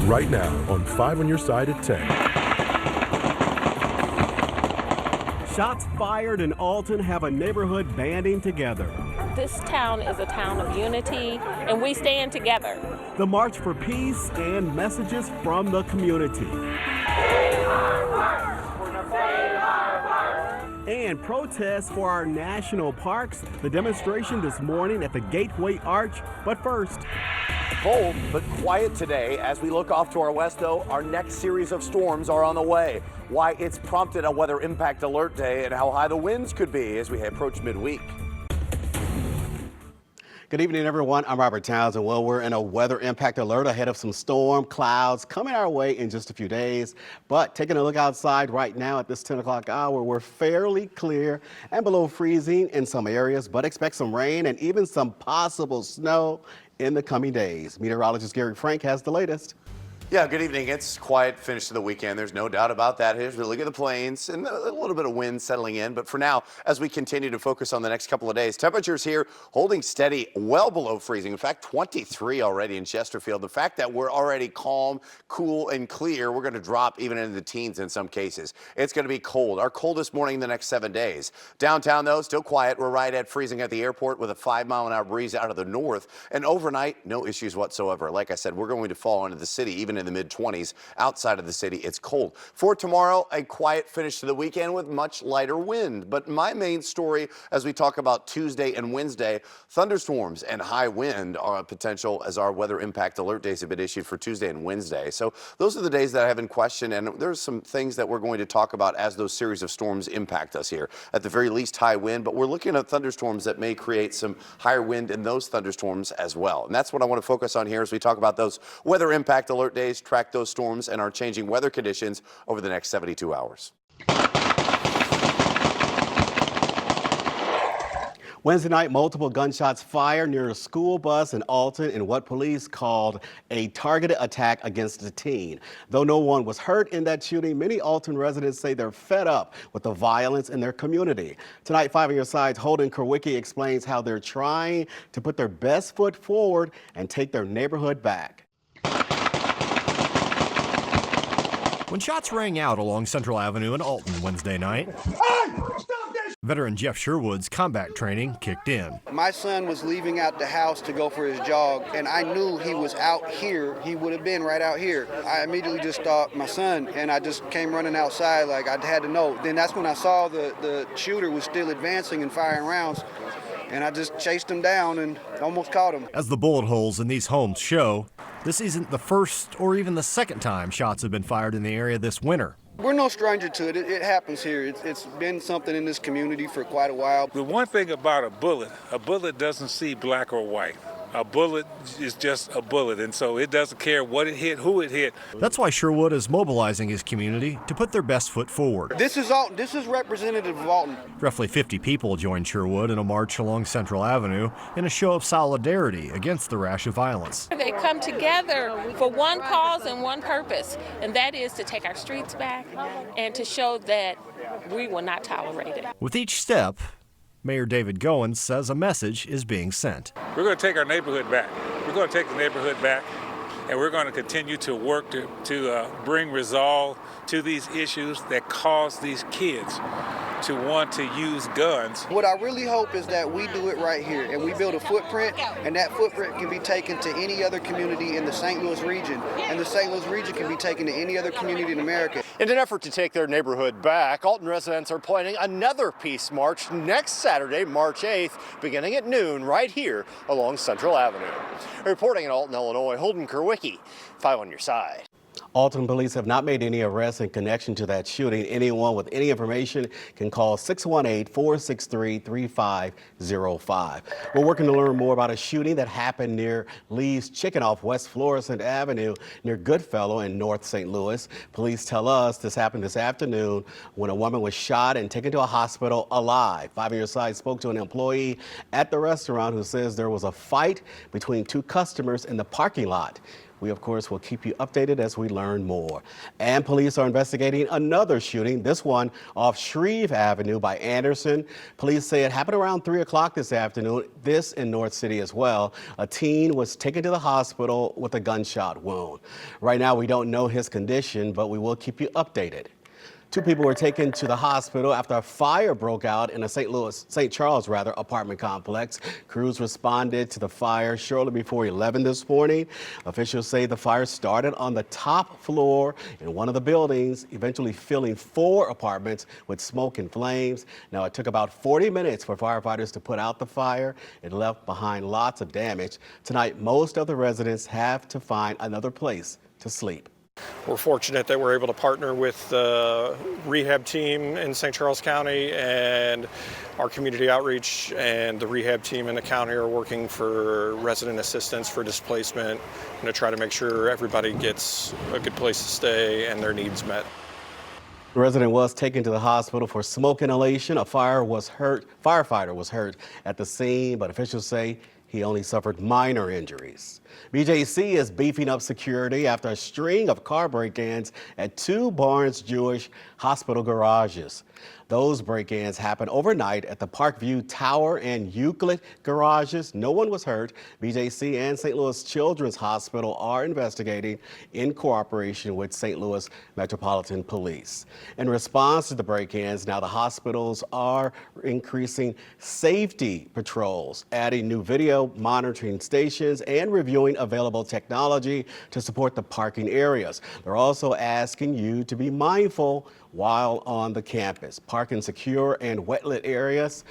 right now on 5 on your side at 10. Shots fired in Alton have a neighborhood banding together. This town is a town of unity, and we stand together. The March for Peace and messages from the community. And protests for our national parks. The demonstration this morning at the Gateway Arch. But first, cold but quiet today. As we look off to our west, though, our next series of storms are on the way. Why it's prompted a weather impact alert day and how high the winds could be as we approach midweek. Good evening, everyone. I'm Robert Townsend. Well, we're in a weather impact alert ahead of some storm clouds coming our way in just a few days. But taking a look outside right now at this 10 o'clock hour, we're fairly clear and below freezing in some areas, but expect some rain and even some possible snow in the coming days. Meteorologist Gary Frank has the latest. Yeah, good evening. It's quiet finish to the weekend. There's no doubt about that. Here's a look at the plains and a little bit of wind settling in. But for now, as we continue to focus on the next couple of days, temperatures here holding steady, well below freezing. In fact, 23 already in Chesterfield. The fact that we're already calm, cool, and clear, we're going to drop even into the teens in some cases. It's going to be cold. Our coldest morning in the next 7 days. Downtown, though, still quiet. We're right at freezing at the airport with a 5-mile-an-hour breeze out of the north. And overnight, no issues whatsoever. Like I said, we're going to fall into the city, even in the mid-20s. Outside of the city, it's cold. For tomorrow, a quiet finish to the weekend with much lighter wind. But my main story as we talk about Tuesday and Wednesday, thunderstorms and high wind are a potential as our weather impact alert days have been issued for Tuesday and Wednesday. So those are the days that I have in question, and there's some things that we're going to talk about as those series of storms impact us here. At the very least, high wind, but we're looking at thunderstorms that may create some higher wind in those thunderstorms as well. And that's what I want to focus on here as we talk about those weather impact alert days, track those storms and our changing weather conditions over the next 72 hours. Wednesday night, multiple gunshots fired near a school bus in Alton in what police called a targeted attack against a teen. Though no one was hurt in that shooting, many Alton residents say they're fed up with the violence in their community. Tonight, 5 on your side's Holden Kerwicki explains how they're trying to put their best foot forward and take their neighborhood back. When shots rang out along Central Avenue in Alton Wednesday night, veteran Jeff Sherwood's combat training kicked in. My son was leaving out the house to go for his jog, and I knew he was out here. He would have been right out here. I immediately just thought my son, and I just came running outside like I had to know. Then that's when I saw the shooter was still advancing and firing rounds, and I just chased him down and almost caught him. As the bullet holes in these homes show, this isn't the first or even the second time shots have been fired in the area this winter. We're no stranger to it. It happens here. It's been something in this community for quite a while. The one thing about a bullet doesn't see black or white. A bullet is just a bullet, and so it doesn't care what it hit, who it hit. That's why Sherwood is mobilizing his community to put their best foot forward. This is Alton. This is representative of Alton. Roughly 50 people joined Sherwood in a march along Central Avenue in a show of solidarity against the rash of violence. They come together for one cause and one purpose, and that is to take our streets back and to show that we will not tolerate it. With each step, Mayor David Goins says a message is being sent. We're going to take our neighborhood back. We're going to take the neighborhood back, and we're going to continue to work to bring resolve to these issues that cause these kids to want to use guns. What I really hope is that we do it right here and we build a footprint, and that footprint can be taken to any other community in the St. Louis region, and the St. Louis region can be taken to any other community in America. In an effort to take their neighborhood back, Alton residents are planning another peace march next Saturday, March 8th, beginning at noon right here along Central Avenue. Reporting in Alton, Illinois, Holden Kerwicki, 5 on your side. Alton police have not made any arrests in connection to that shooting. Anyone with any information can call 618-463-3505. We're working to learn more about a shooting that happened near Lee's Chicken off West Florissant Avenue near Goodfellow in North St. Louis. Police tell us this happened this afternoon when a woman was shot and taken to a hospital alive. 5 on your side spoke to an employee at the restaurant who says there was a fight between two customers in the parking lot. We, of course, will keep you updated as we learn more. And police are investigating another shooting, this one off Shreve Avenue by Anderson. Police say it happened around 3 o'clock this afternoon, this in North City as well. A teen was taken to the hospital with a gunshot wound. Right now, we don't know his condition, but we will keep you updated. 2 people were taken to the hospital after a fire broke out in a St. Charles apartment complex. Crews responded to the fire shortly before 11 this morning. Officials say the fire started on the top floor in one of the buildings, eventually filling 4 apartments with smoke and flames. Now, it took about 40 minutes for firefighters to put out the fire. It left behind lots of damage. Tonight, most of the residents have to find another place to sleep. We're fortunate that we're able to partner with the rehab team in St. Charles County, and our community outreach and the rehab team in the county are working for resident assistance for displacement and to try to make sure everybody gets a good place to stay and their needs met. The resident was taken to the hospital for smoke inhalation. A firefighter was hurt at the scene, but officials say he only suffered minor injuries. BJC is beefing up security after a string of car break-ins at 2 Barnes Jewish hospital garages. Those break-ins happened overnight at the Parkview Tower and Euclid garages. No one was hurt. BJC and St. Louis Children's Hospital are investigating in cooperation with St. Louis Metropolitan Police. In response to the break-ins, now the hospitals are increasing safety patrols, adding new video monitoring stations, and reviewing available technology to support the parking areas. They're also asking you to be mindful while on the campus. Park in secure and wet-lit areas.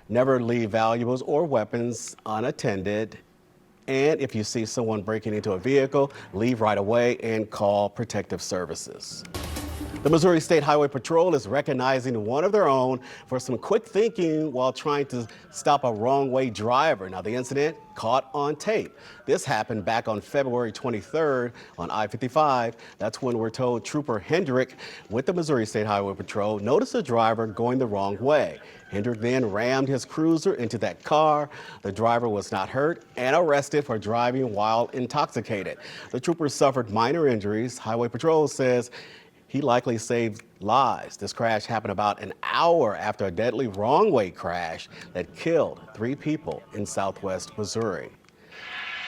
Never leave valuables or weapons unattended. And if you see someone breaking into a vehicle, leave right away and call protective services. The Missouri State Highway Patrol is recognizing one of their own for some quick thinking while trying to stop a wrong-way driver. Now, the incident caught on tape. This happened back on February 23rd on I-55. That's when we're told Trooper Hendrick with the Missouri State Highway Patrol noticed a driver going the wrong way. Hendrick then rammed his cruiser into that car. The driver was not hurt and arrested for driving while intoxicated. The trooper suffered minor injuries. Highway Patrol says he likely saved lives. This crash happened about an hour after a deadly wrong-way crash that killed 3 people in southwest Missouri.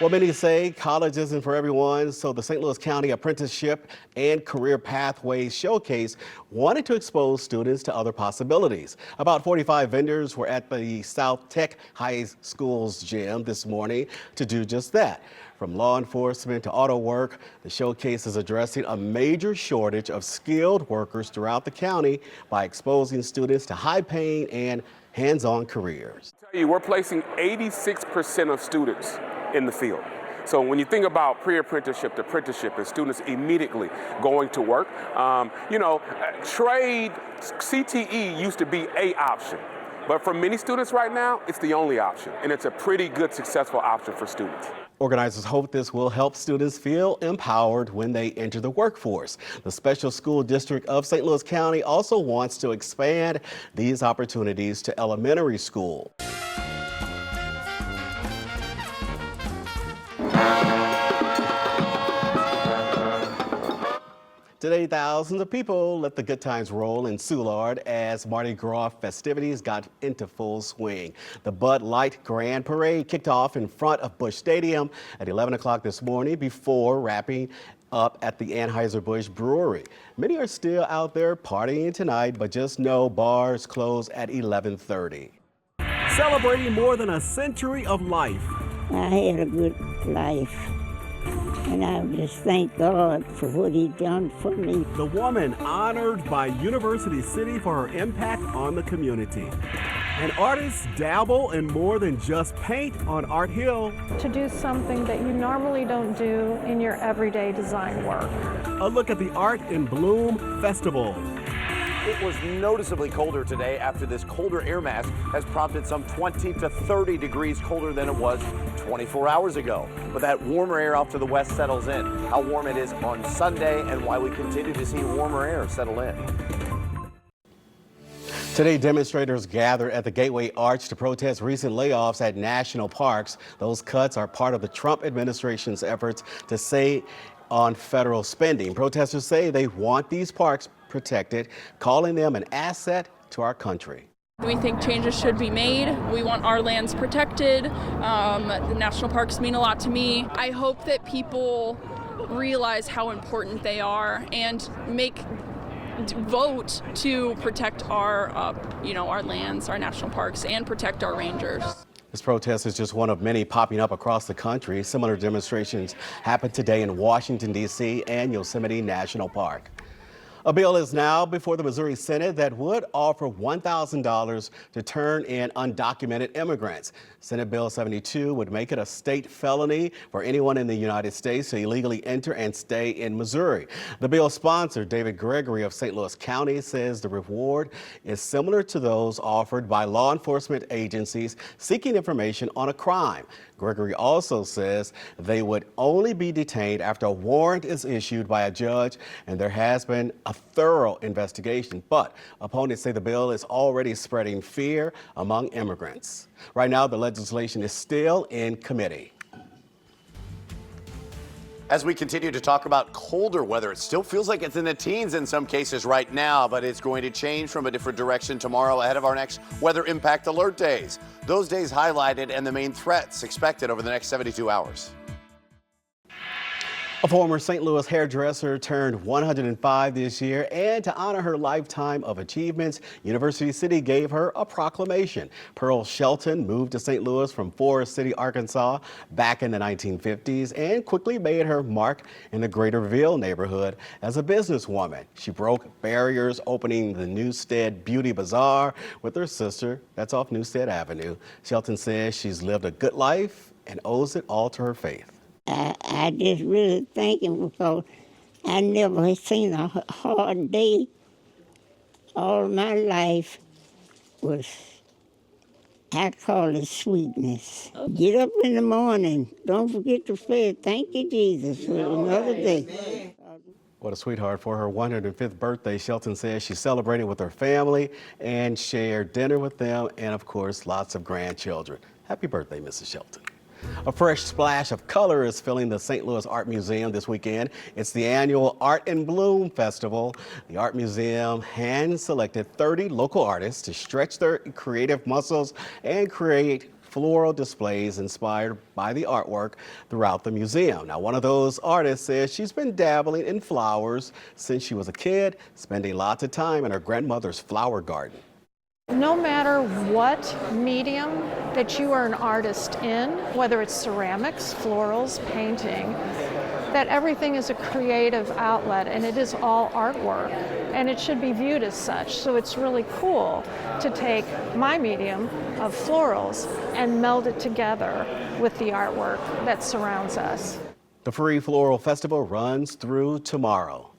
Well, many say college isn't for everyone, so the St. Louis County Apprenticeship and Career Pathways Showcase wanted to expose students to other possibilities. About 45 vendors were at the South Tech High School's gym this morning to do just that. From law enforcement to auto work, the showcase is addressing a major shortage of skilled workers throughout the county by exposing students to high-paying and hands-on careers. We're placing 86% of students in the field. So when you think about pre-apprenticeship to apprenticeship and students immediately going to work, trade, CTE used to be an option. But for many students right now, it's the only option, and it's a pretty good, successful option for students. Organizers hope this will help students feel empowered when they enter the workforce. The Special School District of St. Louis County also wants to expand these opportunities to elementary school. Today, thousands of people let the good times roll in Soulard as Mardi Gras festivities got into full swing. The Bud Light Grand Parade kicked off in front of Busch Stadium at 11 o'clock this morning before wrapping up at the Anheuser-Busch Brewery. Many are still out there partying tonight, but just know bars close at 11:30. Celebrating more than a century of life. I had a good life. And I just thank God for what He done for me. The woman honored by University City for her impact on the community. And artists dabble in more than just paint on Art Hill. To do something that you normally don't do in your everyday design work. A look at the Art in Bloom Festival. It was noticeably colder today after this colder air mass has prompted some 20 to 30 degrees colder than it was 24 hours ago. But that warmer air off to the west settles in. How warm it is on Sunday and why we continue to see warmer air settle in. Today, demonstrators gathered at the Gateway Arch to protest recent layoffs at national parks. Those cuts are part of the Trump administration's efforts to save on federal spending. Protesters say they want these parks protected, calling them an asset to our country. We think changes should be made. We want our lands protected. The national parks mean a lot to me. I hope that people realize how important they are and vote to protect our, our lands, our national parks, and protect our rangers. This protest is just one of many popping up across the country. Similar demonstrations happened today in Washington, D.C. and Yosemite National Park. A bill is now before the Missouri Senate that would offer $1,000 to turn in undocumented immigrants. Senate Bill 72 would make it a state felony for anyone in the United States to illegally enter and stay in Missouri. The bill's sponsor, David Gregory of St. Louis County, says the reward is similar to those offered by law enforcement agencies seeking information on a crime. Gregory also says they would only be detained after a warrant is issued by a judge and there has been a thorough investigation. But opponents say the bill is already spreading fear among immigrants. Right now, the legislation is still in committee. As we continue to talk about colder weather, it still feels like it's in the teens in some cases right now, but it's going to change from a different direction tomorrow ahead of our next weather impact alert days. Those days highlighted and the main threats expected over the next 72 hours. A former St. Louis hairdresser turned 105 this year, and to honor her lifetime of achievements, University City gave her a proclamation. Pearl Shelton moved to St. Louis from Forest City, Arkansas back in the 1950s and quickly made her mark in the Greaterville neighborhood as a businesswoman. She broke barriers, opening the Newstead Beauty Bazaar with her sister. That's off Newstead Avenue. Shelton says she's lived a good life and owes it all to her faith. I just really thank him because I never seen a hard day. All my life was, I call it sweetness. Get up in the morning. Don't forget to pray. Thank you, Jesus, for another day. What a sweetheart. For her 105th birthday, Shelton says she celebrated with her family and shared dinner with them and, of course, lots of grandchildren. Happy birthday, Mrs. Shelton. A fresh splash of color is filling the St. Louis Art Museum this weekend. It's the annual Art in Bloom Festival. The Art Museum hand-selected 30 local artists to stretch their creative muscles and create floral displays inspired by the artwork throughout the museum. Now, one of those artists says she's been dabbling in flowers since she was a kid, spending lots of time in her grandmother's flower garden. No matter what medium that you are an artist in, whether it's ceramics, florals, painting, that everything is a creative outlet and it is all artwork and it should be viewed as such. So it's really cool to take my medium of florals and meld it together with the artwork that surrounds us. The Free Floral Festival runs through tomorrow.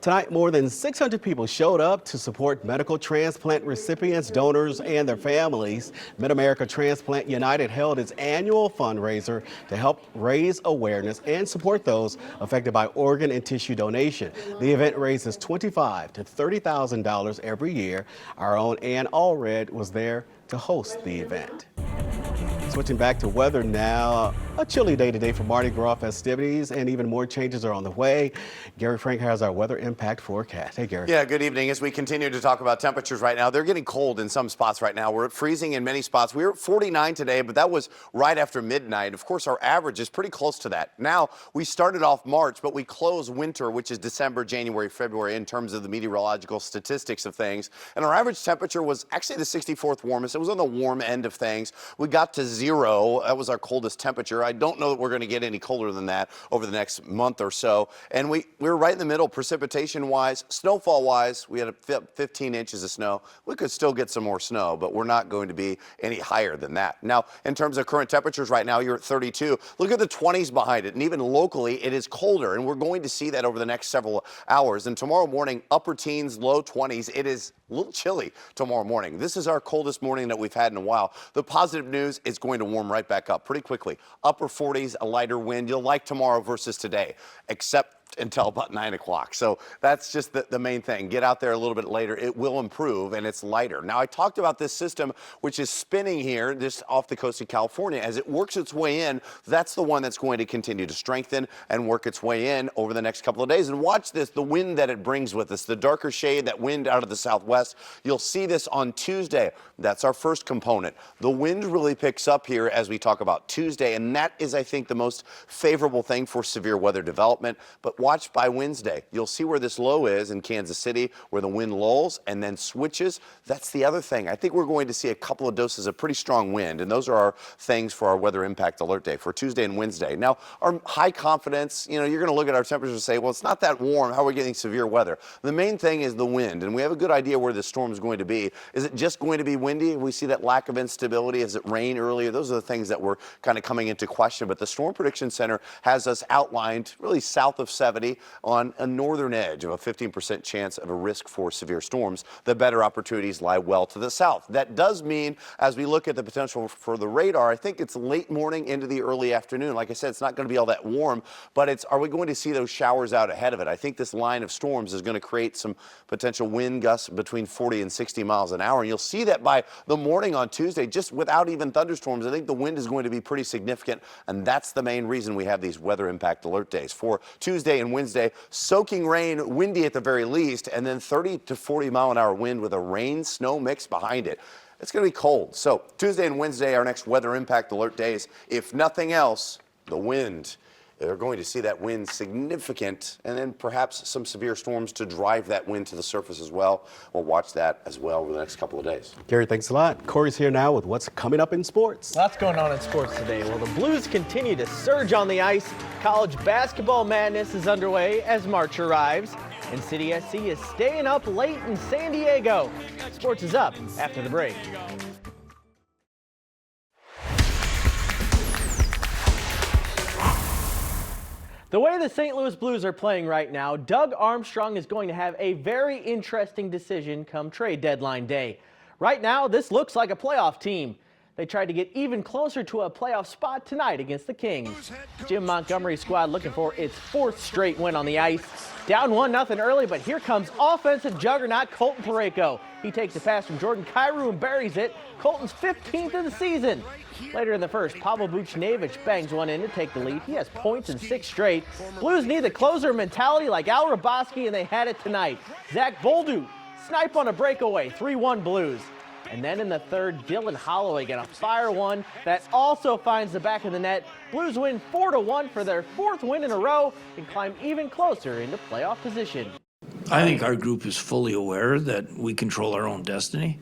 Tonight, more than 600 people showed up to support medical transplant recipients, donors, and their families. Mid-America Transplant United held its annual fundraiser to help raise awareness and support those affected by organ and tissue donation. The event raises $25,000 to $30,000 every year. Our own Ann Allred was there to host the event. Switching back to weather now, a chilly day today for Mardi Gras festivities, and even more changes are on the way. Gary Frank has our weather impact forecast. Hey, Gary. Yeah, good evening. As we continue to talk about temperatures right now, they're getting cold in some spots right now. We're at freezing in many spots. We were at 49 today, but that was right after midnight. Of course, our average is pretty close to that. Now, we started off March, but we close winter, which is December, January, February, in terms of the meteorological statistics of things. And our average temperature was actually the 64th warmest. It was on the warm end of things. We got to 0. That was our coldest temperature. I don't know that we're going to get any colder than that over the next month or so. And we were right in the middle precipitation-wise. Snowfall-wise, we had 15 inches of snow. We could still get some more snow, but we're not going to be any higher than that. Now, in terms of current temperatures right now, you're at 32. Look at the 20s behind it. And even locally, it is colder. And we're going to see that over the next several hours. And tomorrow morning, upper teens, low 20s. It is a little chilly tomorrow morning. This is our coldest morning that we've had in a while. The positive news is going to warm right back up pretty quickly. Upper 40s, a lighter wind. You'll like tomorrow versus today, except until about 9 o'clock. So that's just the main thing. Get out there a little bit later. It will improve, and it's lighter. Now, I talked about this system, which is spinning here just off the coast of California. As it works its way in, that's the one that's going to continue to strengthen and work its way in over the next couple of days. And watch this, the wind that it brings with us, the darker shade, that wind out of the southwest. You'll see this on Tuesday. That's our first component. The wind really picks up here as we talk about Tuesday, and that is, I think, the most favorable thing for severe weather development. But watch by Wednesday. You'll see where this low is in Kansas City, where the wind lulls and then switches. That's the other thing. I think we're going to see a couple of doses of pretty strong wind, and those are our things for our weather impact alert day for Tuesday and Wednesday. Now, our high confidence, you're going to look at our temperatures and say, well, it's not that warm. How are we getting severe weather? The main thing is the wind, and we have a good idea where this storm is going to be. Is it just going to be windy? We see that lack of instability. Is it rain earlier? Those are the things that were kind of coming into question, but the Storm Prediction Center has us outlined really south of 70 on a northern edge of a 15% chance of a risk for severe storms. The better opportunities lie well to the south. That does mean, as we look at the potential for the radar, I think it's late morning into the early afternoon. Like I said, it's not going to be all that warm, but are we going to see those showers out ahead of it? I think this line of storms is going to create some potential wind gusts between 40 and 60 miles an hour. And you'll see that by the morning on Tuesday, just without even thunderstorms. I think the wind is going to be pretty significant, and that's the main reason we have these weather impact alert days. For Tuesday and Wednesday, soaking rain, windy at the very least, and then 30 to 40 mile an hour wind with a rain-snow mix behind it. It's going to be cold. So Tuesday and Wednesday, our next weather impact alert days. If nothing else, the wind. They're going to see that wind significant, and then perhaps some severe storms to drive that wind to the surface as well. We'll watch that as well over the next couple of days. Gary, thanks a lot. Corey's here now with what's coming up in sports. Lots going on in sports today. Well, the Blues continue to surge on the ice. College basketball madness is underway as March arrives. And City SC is staying up late in San Diego. Sports is up after the break. The way the St. Louis Blues are playing right now, Doug Armstrong is going to have a very interesting decision come trade deadline day. Right now, this looks like a playoff team. They tried to get even closer to a playoff spot tonight against the Kings. Jim Montgomery's squad looking for its 4th straight win on the ice. Down 1-0 early, but here comes offensive juggernaut Colton Parayko. He takes a pass from Jordan Kyrou and buries it. Colton's 15th of the season. Later in the first, Pavel Buchnevich bangs one in to take the lead. He has points in 6 straight. Blues need the closer mentality like Al Raboski, and they had it tonight. Zach Bolduc snipe on a breakaway, 3-1 Blues. And then in the third, Dylan Holloway get a fire one that also finds the back of the net. Blues win 4-1 for their 4th win in a row and climb even closer into playoff position. I think our group is fully aware that we control our own destiny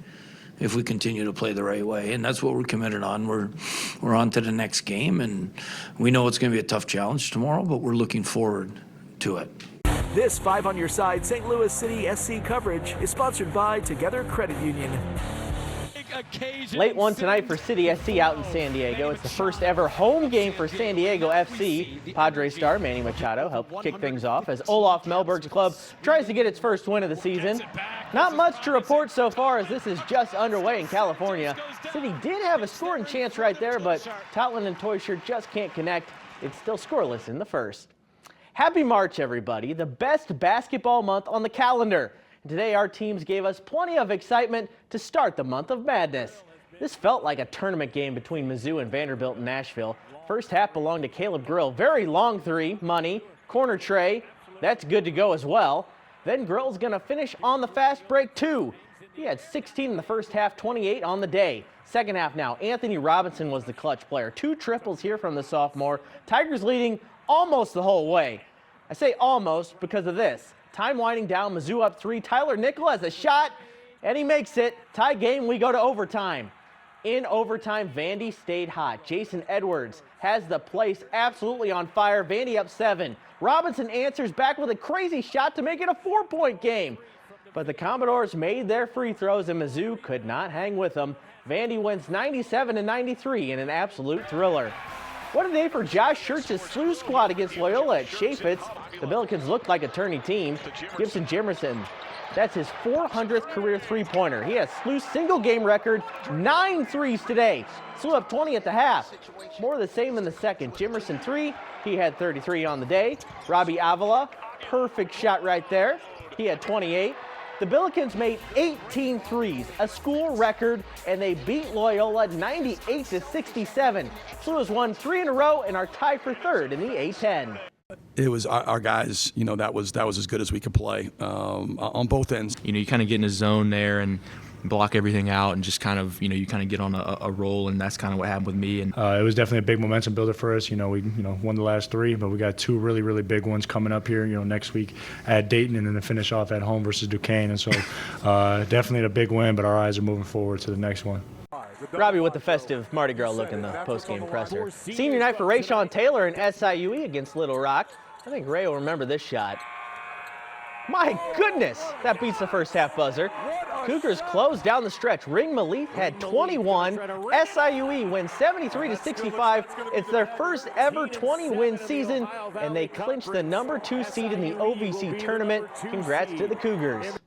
if we continue to play the right way, and that's what we're committed on. We're on to the next game, and we know it's going to be a tough challenge tomorrow, but we're looking forward to it. This 5 on Your Side St. Louis City SC coverage is sponsored by Together Credit Union. Late one tonight for City SC out in San Diego. It's the first ever home game for San Diego FC. Padres star Manny Machado helped kick things off as Olaf Melberg's club tries to get its first win of the season. Not much to report so far as this is just underway in California. City did have a scoring chance right there, but Totland and Teuscher just can't connect. It's still scoreless in the first. Happy March, everybody, the best basketball month on the calendar. Today, our teams gave us plenty of excitement to start the month of madness. This felt like a tournament game between Mizzou and Vanderbilt in Nashville. First half belonged to Caleb Grill. Very long three, money, corner tray. That's good to go as well. Then Grill's going to finish on the fast break, too. He had 16 in the first half, 28 on the day. Second half now, Anthony Robinson was the clutch player. 2 triples here from the sophomore. Tigers leading almost the whole way. I say almost because of this. Time winding down, Mizzou up 3. Tyler Nickel has a shot, and he makes it. Tie game, we go to overtime. In overtime, Vandy stayed hot. Jason Edwards has the place absolutely on fire. Vandy up 7. Robinson answers back with a crazy shot to make it a 4-point game. But the Commodores made their free throws, and Mizzou could not hang with them. Vandy wins 97-93 in an absolute thriller. What a day for Josh Schertz's SLU squad against Loyola at Chaffetz. The Billikens looked like a tourney team. Gibson Jimerson, that's his 400th career three-pointer. He has SLU's single-game record, 9 threes today. SLU up 20 at the half. More of the same in the second. Jimerson 3, he had 33 on the day. Robbie Avila perfect shot right there. He had 28. The Billikens made 18 threes, a school record, and they beat Loyola 98-67. Sluis won 3 in a row and are tied for third in the A-10. It was our guys, you know, that was as good as we could play on both ends. You know, you kind of get in a zone there and block everything out and just kind of, you kind of get on a roll, and that's kind of what happened with me. And it was definitely a big momentum builder for us. We won the last 3, but we got 2 really, really big ones coming up here, next week at Dayton, and then to finish off at home versus Duquesne. And so definitely a big win, but our eyes are moving forward to the next one. Robbie with the festive Mardi Gras look in the post-game presser. Senior night for Rayshon Taylor and SIUE against Little Rock. I think Ray will remember this shot. My goodness, that beats the first half buzzer. Cougars closed down the stretch. Ring Malith had 21. SIUE wins 73-65. It's their first ever 20-win season, and they clinched the number 2 seed in the OVC tournament. Congrats to the Cougars.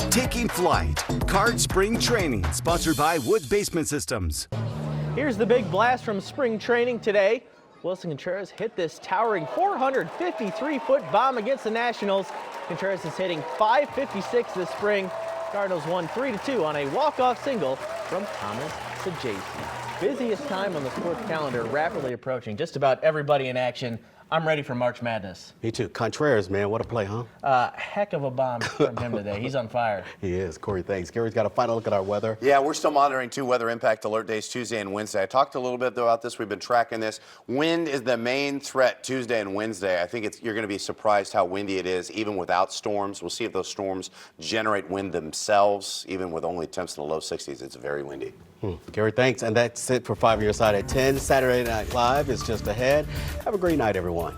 Taking Flight, Card Spring Training, sponsored by Woods Basement Systems. Here's the big blast from spring training today. Wilson Contreras hit this towering 453-foot bomb against the Nationals. Contreras is hitting .556 this spring. Cardinals won 3-2 on a walk-off single from Thomas Sajaci. Busiest time on the sports calendar, rapidly approaching. Just about everybody in action. I'm ready for March Madness. Me too. Contreras, man, what a play, huh? Heck of a bomb from him today. He's on fire. He is. Corey, thanks. Gary's got a final look at our weather. Yeah, we're still monitoring 2 weather impact alert days, Tuesday and Wednesday. I talked a little bit about this. We've been tracking this. Wind is the main threat Tuesday and Wednesday. I think you're going to be surprised how windy it is, even without storms. We'll see if those storms generate wind themselves, even with only temps in the low 60s. It's very windy. Gary, thanks. And that's it for 5 on Your Side at 10. Saturday Night Live is just ahead. Have a great night, everyone.